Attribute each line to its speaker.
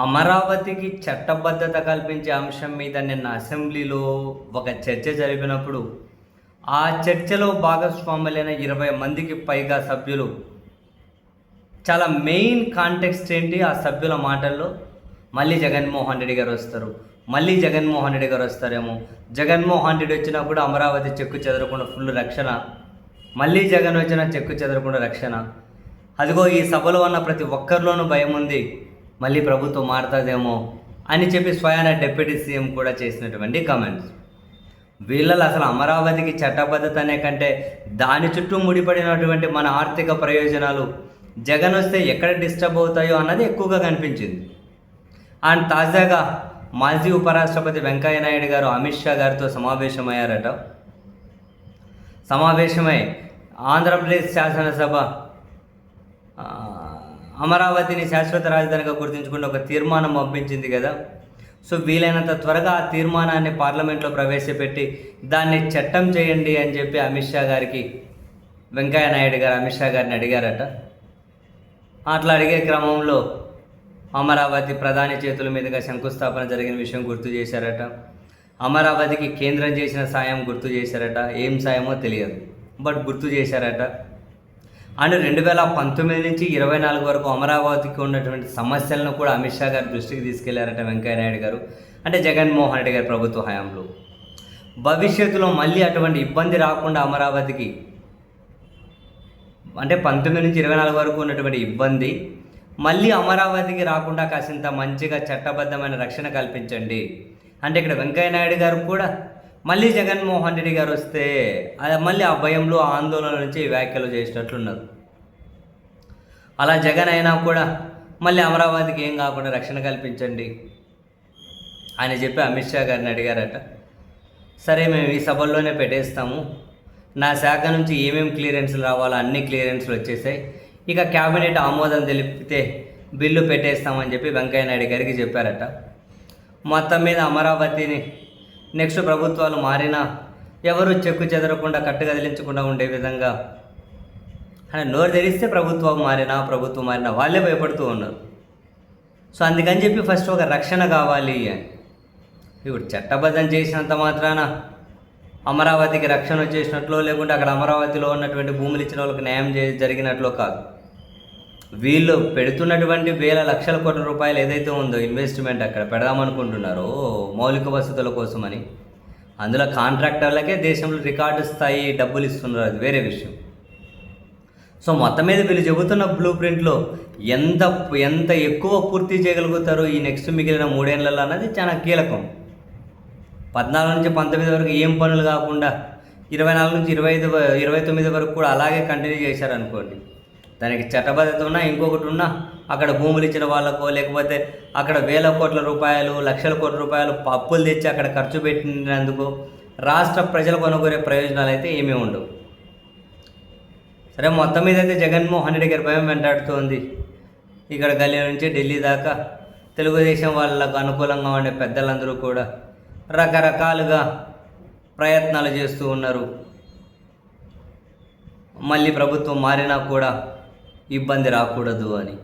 Speaker 1: అమరావతికి చట్టబద్ధత కల్పించే అంశం మీద నిన్న అసెంబ్లీలో ఒక చర్చ జరిపినప్పుడు ఆ చర్చలో భాగస్వాములైన 20 మందికి పైగా సభ్యులు చాలా మెయిన్ కాంటెక్స్ట్ ఏంటి ఆ సభ్యుల మాటల్లో మళ్ళీ జగన్మోహన్ రెడ్డి గారు వస్తారు, మళ్ళీ జగన్మోహన్ రెడ్డి గారు వస్తారేమో, జగన్మోహన్ రెడ్డి వచ్చినప్పుడు అమరావతి చెక్కు చెదరకుండా ఫుల్ రక్షణ, మళ్ళీ జగన్ వచ్చిన చెక్కు చెదరకుండా రక్షణ. అదిగో ఈ సభలో ఉన్న ప్రతి ఒక్కరిలోనూ భయం ఉంది, మళ్ళీ ప్రభుత్వం మారుతుందేమో అని చెప్పి స్వయాన డిప్యూటీ సీఎం కూడా చేసినటువంటి కామెంట్స్. వీళ్ళలో అసలు అమరావతికి చట్టబద్ధత అనే కంటే దాని చుట్టూ ముడిపడినటువంటి మన ఆర్థిక ప్రయోజనాలు జగన్ వస్తే ఎక్కడ డిస్టర్బ్ అవుతాయో అన్నది ఎక్కువగా కనిపించింది. అండ్ తాజాగా మాజీ ఉపరాష్ట్రపతి వెంకయ్య నాయుడు గారు అమిత్ షా గారితో సమావేశమయ్యారట. సమావేశమై ఆంధ్రప్రదేశ్ శాసనసభ అమరావతిని శాశ్వత రాజధానిగా గుర్తించుకుని ఒక తీర్మానం పంపించింది కదా. సో వీలైనంత త్వరగా ఆ తీర్మానాన్ని పార్లమెంట్లో ప్రవేశపెట్టి దాన్ని చట్టం చేయండి అని చెప్పి అమిత్ షా గారికి వెంకయ్య నాయుడు గారు అమిత్ షా గారిని అడిగారట. అట్లా అడిగే క్రమంలో అమరావతి ప్రధాని చేతుల మీదుగా శంకుస్థాపన జరిగిన విషయం గుర్తు చేశారట. అమరావతికి కేంద్రం చేసిన సాయం గుర్తు చేశారట. ఏం సాయమో తెలియదు, బట్ గుర్తు చేశారట. అండ్ 2019 నుంచి 24 వరకు అమరావతికి ఉన్నటువంటి సమస్యలను కూడా అమిత్ షా గారి దృష్టికి తీసుకెళ్లారట వెంకయ్య నాయుడు గారు, అంటే జగన్మోహన్ రెడ్డి గారి ప్రభుత్వ హయాంలో. భవిష్యత్తులో మళ్ళీ అటువంటి ఇబ్బంది రాకుండా అమరావతికి, అంటే 19 నుంచి 24 వరకు ఉన్నటువంటి ఇబ్బంది మళ్ళీ అమరావతికి రాకుండా కాసింత మంచిగా చట్టబద్ధమైన రక్షణ కల్పించండి అంటే ఇక్కడ వెంకయ్య నాయుడు గారు కూడా మళ్ళీ జగన్మోహన్ రెడ్డి గారు వస్తే మళ్ళీ ఆ భయంలో ఆందోళన నుంచి వ్యాఖ్యలు చేసినట్లున్నారు. అలా జగన్ అయినా కూడా మళ్ళీ అమరావతికి ఏం కాకుండా రక్షణ కల్పించండి అని చెప్పి అమిత్ షా గారిని అడిగారట. సరే మేము ఈ సభల్లోనే పెట్టేస్తాము, నా శాఖ నుంచి ఏమేమి క్లియరెన్స్లు రావాలో అన్ని క్లియరెన్స్లు వచ్చేసాయి, ఇక క్యాబినెట్ ఆమోదం తెలిపితే బిల్లు పెట్టేస్తామని చెప్పి వెంకయ్య నాయుడు గారికి చెప్పారట. మొత్తం మీద అమరావతిని నెక్స్ట్ ప్రభుత్వాలు మారినా ఎవరు చెక్కు చెదరకుండా కట్టు కదిలించకుండా ఉండే విధంగా నోరు తెరిస్తే ప్రభుత్వం మారినా వాళ్ళే భయపడుతూ ఉన్నారు. సో అందుకని చెప్పి ఫస్ట్ ఒక రక్షణ కావాలి అని. ఇప్పుడు చట్టబద్ధం చేసినంత మాత్రాన అమరావతికి రక్షణ వచ్చేసినట్లు, లేకుంటే అక్కడ అమరావతిలో ఉన్నటువంటి భూములు ఇచ్చిన వాళ్ళకి న్యాయం జరిగినట్లు కాదు. వీళ్ళు పెడుతున్నటువంటి వేల లక్షల కోట్ల రూపాయలు ఏదైతే ఉందో ఇన్వెస్ట్మెంట్ అక్కడ పెడదామనుకుంటున్నారో మౌలిక వసతుల కోసమని, అందులో కాంట్రాక్టర్లకే దేశంలో రికార్డు స్థాయి డబ్బులు ఇస్తున్నారు, అది వేరే విషయం. సో మొత్తం మీద వీళ్ళు చెబుతున్న బ్లూ ప్రింట్లో ఎంత ఎక్కువ పూర్తి చేయగలుగుతారో ఈ నెక్స్ట్ మిగిలిన 3 ఏళ్లలో అన్నది చాలా కీలకం. 14 నుంచి 19 వరకు ఏం పనులు కాకుండా 24 నుంచి 29 వరకు కూడా అలాగే కంటిన్యూ చేశారనుకోండి, దానికి చట్టబద్ధత ఉన్నా ఇంకొకటి ఉన్నా అక్కడ భూములు ఇచ్చిన వాళ్ళకో, లేకపోతే అక్కడ వేల కోట్ల రూపాయలు లక్షల కోట్ల రూపాయలు అప్పులు తెచ్చి అక్కడ ఖర్చు పెట్టినందుకు రాష్ట్ర ప్రజలకు అనుకునే ప్రయోజనాలు అయితే ఏమీ ఉండవు. సరే మొత్తం మీద అయితే జగన్మోహన్ రెడ్డి గారి భయం వెంటాడుతోంది. ఇక్కడ గల్లీ నుంచి ఢిల్లీ దాకా తెలుగుదేశం వాళ్ళకు అనుకూలంగా ఉండే పెద్దలందరూ కూడా రకరకాలుగా ప్రయత్నాలు చేస్తూ ఉన్నారు, మళ్ళీ ప్రభుత్వం మారినా కూడా ఇబ్బంది రాకూడదు అని.